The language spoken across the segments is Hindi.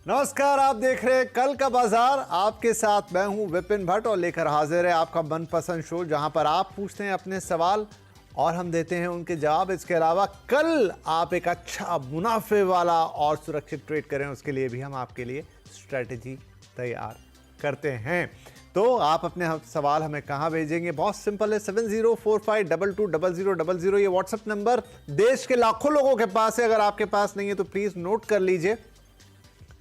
नमस्कार, आप देख रहे हैं कल का बाजार। आपके साथ मैं हूं विपिन भट्ट और लेकर हाजिर है आपका मनपसंद शो, जहां पर आप पूछते हैं अपने सवाल और हम देते हैं उनके जवाब। इसके अलावा कल आप एक अच्छा मुनाफे वाला और सुरक्षित ट्रेड करें, उसके लिए भी हम आपके लिए स्ट्रेटेजी तैयार करते हैं। तो आप अपने सवाल हमें कहां भेजेंगे? बहुत सिंपल है, 7045220000। ये व्हाट्सएप नंबर देश के लाखों लोगों के पास है। अगर आपके पास नहीं है तो प्लीज नोट कर लीजिए,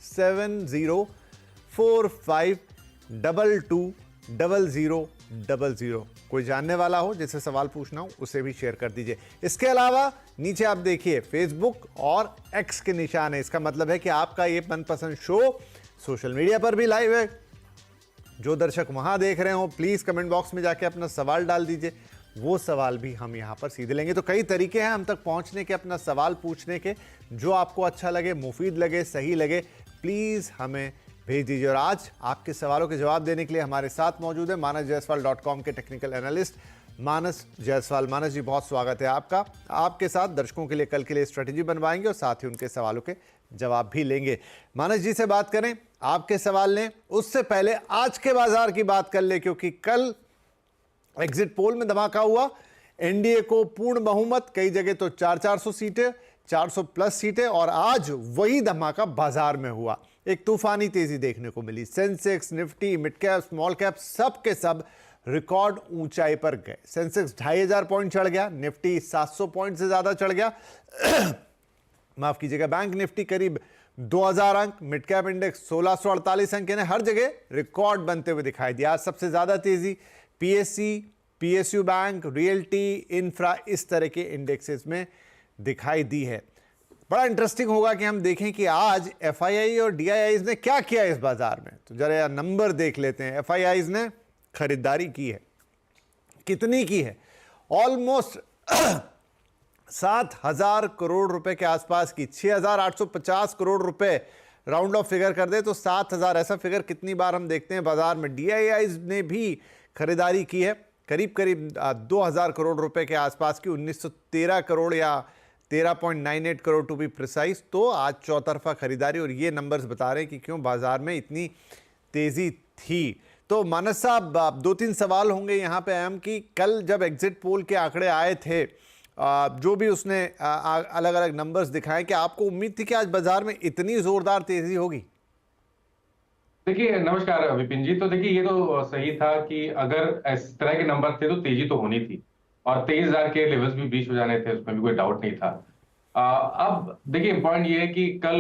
7045220000। कोई जानने वाला हो जिसे सवाल पूछना हो उसे भी शेयर कर दीजिए। इसके अलावा नीचे आप देखिए फेसबुक और एक्स के निशान है। इसका मतलब है कि आपका ये मनपसंद शो सोशल मीडिया पर भी लाइव है। जो दर्शक वहां देख रहे हो प्लीज कमेंट बॉक्स में जाके अपना सवाल डाल दीजिए, वो सवाल भी हम यहां पर सीधे लेंगे। तो कई तरीके हैं हम तक पहुंचने के, अपना सवाल पूछने के। जो आपको अच्छा लगे, मुफीद लगे, सही लगे, प्लीज हमें भेज दीजिए। और आज आपके सवालों के जवाब देने के लिए हमारे साथ मौजूद है manasjaiswal.com के टेक्निकल एनालिस्ट मानस जायसवाल। मानस जी, बहुत स्वागत है आपका। आपके साथ दर्शकों के लिए कल के लिए स्ट्रेटेजी बनवाएंगे और साथ ही उनके सवालों के जवाब भी लेंगे। मानस जी से बात करें, आपके सवाल लें, उससे पहले आज के बाजार की बात कर ले, क्योंकि कल एग्जिट पोल में धमाका हुआ। एनडीए को पूर्ण बहुमत, कई जगह तो 400 सीटें, 400 प्लस सीटें, और आज वही धमाका बाजार में हुआ। एक तूफानी तेजी देखने को मिली। Sensex, Nifty, mid cap, small cap, सब के सब रिकॉर्ड ऊंचाई पर गए। सेंसेक्स 2500 पॉइंट चढ़ गया, निफ्टी 700 पॉइंट से ज्यादा चढ़ गया। माफ कीजिएगा, बैंक निफ्टी करीब 2000 अंक, मिड कैप इंडेक्स 1648 अंक, यानी हर जगह रिकॉर्ड बनते हुए दिखाई दिया। आज सबसे ज्यादा तेजी PSC, PSU bank, realty, infra, इस तरह के इंडेक्सेस में दिखाई दी है। बड़ा इंटरेस्टिंग होगा कि हम देखें कि आज एफआईआई और डीआईआईज ने क्या किया इस बाजार में। तो जरा नंबर देख लेते हैं। एफआईआईज ने खरीदारी की है, कितनी की है? ऑलमोस्ट 7000 करोड़ रुपए के आसपास की, 6850 करोड़ रुपए राउंड ऑफ फिगर कर दे तो 7000। ऐसा फिगर कितनी बार हम देखते हैं बाजार में। डीआईआईज ने भी खरीदारी की है, करीब करीब 2000 करोड़ रुपए के आसपास की, 1913 करोड़ या 13.98 करोड़ टू बी प्रिसाइज। तो आज चौतरफा खरीदारी, और ये नंबर्स बता रहे हैं कि क्यों बाजार में इतनी तेजी थी। तो मानस साहब, 2-3 सवाल होंगे यहाँ पे अहम कि कल जब एग्जिट पोल के आंकड़े आए थे, जो भी उसने अलग अलग नंबर्स दिखाए, कि आपको उम्मीद थी कि आज बाजार में इतनी जोरदार तेजी होगी? देखिए, नमस्कार विपिन जी। तो देखिए, ये तो सही था कि अगर इस तरह के नंबर थे तो तेजी तो होनी थी, और 23,000 के लेवल्स भी बीच हो जाने थे, उसमें भी कोई डाउट नहीं था। अब देखिए, पॉइंट ये है कि कल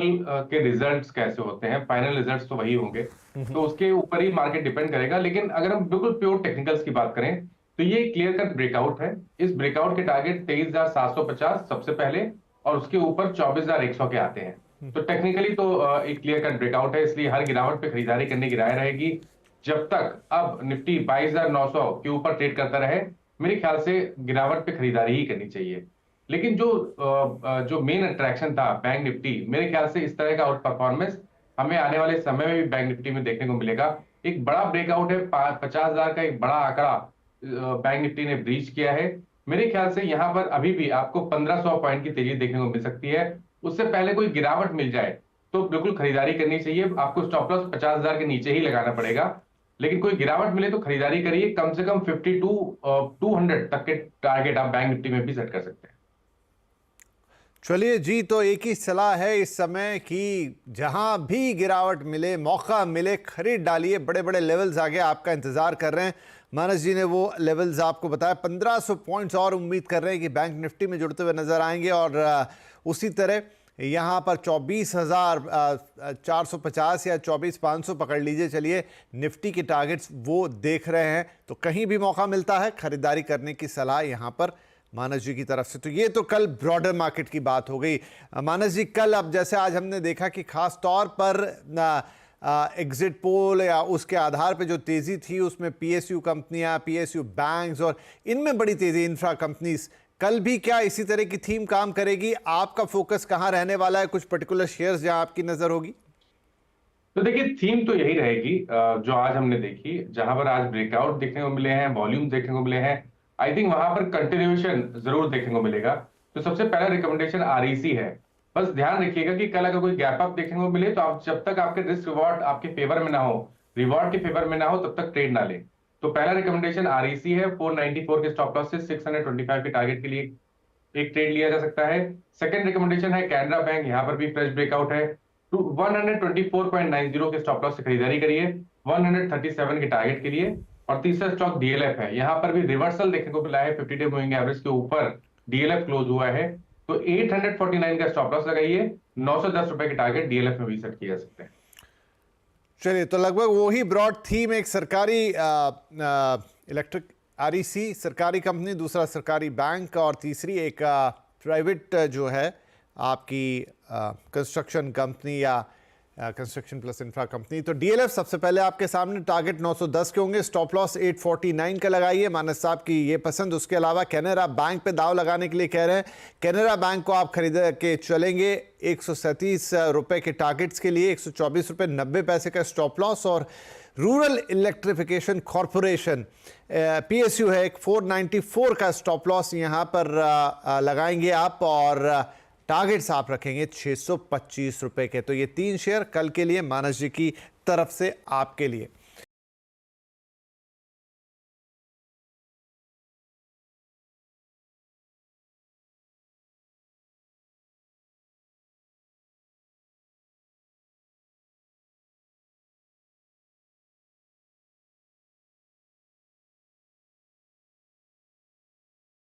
के रिजल्ट्स कैसे होते हैं। फाइनल रिजल्ट्स तो वही होंगे, तो उसके ऊपर ही मार्केट डिपेंड करेगा। लेकिन अगर हम बिल्कुल प्योर टेक्निकल्स की बात करें तो ये क्लियर कट ब्रेकआउट है। इस ब्रेकआउट के टारगेट 23,750 सबसे पहले, और उसके ऊपर 24,100 के आते हैं। तो टेक्निकली तो एक क्लियर कट ब्रेकआउट है, इसलिए हर गिरावट पे खरीदारी करने की राय रहेगी। जब तक अब निफ्टी 22,900 के ऊपर ट्रेड करता रहे, मेरे ख्याल से गिरावट पे खरीदारी ही करनी चाहिए। लेकिन जो मेन अट्रैक्शन था बैंक निफ्टी, मेरे ख्याल से इस तरह का आउट परफॉर्मेंस हमें आने वाले समय में भी बैंक निफ्टी में देखने को मिलेगा। एक बड़ा ब्रेकआउट है, 50,000 का एक बड़ा आंकड़ा बैंक निफ्टी ने ब्रीच किया है। मेरे ख्याल से यहाँ पर अभी भी आपको 1500 पॉइंट की तेजी देखने को मिल सकती है। उससे पहले कोई गिरावट मिल जाए तो बिल्कुल खरीदारी करनी चाहिए। आपको स्टॉप लॉस 50,000 के नीचे ही लगाना पड़ेगा, लेकिन कोई गिरावट मिले तो खरीदारी करिए। कम से कम 52 200 तक के टारगेट आप बैंक निफ्टी में भी सेट कर सकते हैं। चलिए जी, तो एक ही सलाह है इस समय कि जहां भी गिरावट मिले, मौका मिले, खरीद डालिए। बड़े बड़े लेवल्स आगे आपका इंतजार कर रहे हैं। मानस जी ने वो लेवल्स आपको बताया। 1500 पॉइंट्स और उम्मीद कर रहे हैं कि बैंक निफ्टी में जुड़ते हुए नजर आएंगे, और उसी तरह यहाँ पर 24,450 या 24,500 पकड़ लीजिए। चलिए, निफ्टी के टारगेट्स वो देख रहे हैं, तो कहीं भी मौका मिलता है खरीदारी करने की सलाह यहाँ पर मानस जी की तरफ से। तो ये तो कल ब्रॉडर मार्केट की बात हो गई। मानस जी, कल अब जैसे आज हमने देखा कि खास तौर पर एग्जिट पोल या उसके आधार पे जो तेजी थी, उसमें पीएसयू कंपनियां, पीएसयू बैंक्स, और इनमें बड़ी तेजी, इंफ्रा कंपनीज। कल भी क्या इसी तरह की थीम काम करेगी? आपका फोकस कहां रहने वाला है? कुछ पर्टिकुलर शेयर्स जहां आपकी नजर होगी? तो देखिए, थीम तो यही रहेगी जो आज हमने देखी, जहां पर आज ब्रेकआउट देखने को मिले हैं, वॉल्यूम देखने को मिले हैं। आई थिंक वहां पर कंटिन्यूएशन जरूर देखने को मिलेगा। तो सबसे पहला रिकमेंडेशन आरईसी है। बस ध्यान रखिएगा कि कल अगर कोई गैप अप देखने को मिले तो आप जब तक आपके रिस्क रिवॉर्ड आपके फेवर में ना हो, रिवॉर्ड के फेवर में ना हो, तब तक ट्रेड ना लें। तो पहला रिकमेंडेशन आरईसी है, 494 के स्टॉप लॉस से 625 के टारगेट के लिए एक ट्रेड लिया जा सकता है। सेकंड रिकमेंडेशन है कैनरा बैंक, यहां पर भी फ्रेश ब्रेकआउट है, 124.90 के स्टॉप लॉस से खरीदारी करिए 137 के टारगेट के लिए। और तीसरा स्टॉक डीएलएफ है, यहां पर भी रिवर्सल देखने को मिला है, 50 डे मूविंग एवरेज के ऊपर डीएलएफ क्लोज हुआ है, तो 849 का स्टॉप लॉस लगाइए, 910 रुपए के टारगेट डीएलएफ में भी सेट किए जा सकते हैं। चलिए, तो लगभग वही ब्रॉड थीम, एक सरकारी इलेक्ट्रिक आरईसी सरकारी कंपनी, दूसरा सरकारी बैंक और तीसरी एक प्राइवेट जो है आपकी कंस्ट्रक्शन कंपनी या कंस्ट्रक्शन प्लस इंफ्रा कंपनी। तो डीएलएफ सबसे पहले आपके सामने, टारगेट 910 के होंगे, स्टॉप लॉस 849 का लगाइए। मानस साहब की ये पसंद। उसके अलावा कैनरा बैंक पे दाव लगाने के लिए कह रहे हैं, कैनरा बैंक को आप खरीद के चलेंगे 137 रुपए के टारगेट्स के लिए, 124 रुपए 90 पैसे का स्टॉप लॉस। और रूरल इलेक्ट्रिफिकेशन कॉरपोरेशन पीएसयू है, एक 494 का स्टॉप लॉस यहाँ पर लगाएंगे आप, और टारगेट्स आप रखेंगे 625 रुपए के। तो ये 3 शेयर कल के लिए मानस जी की तरफ से आपके लिए।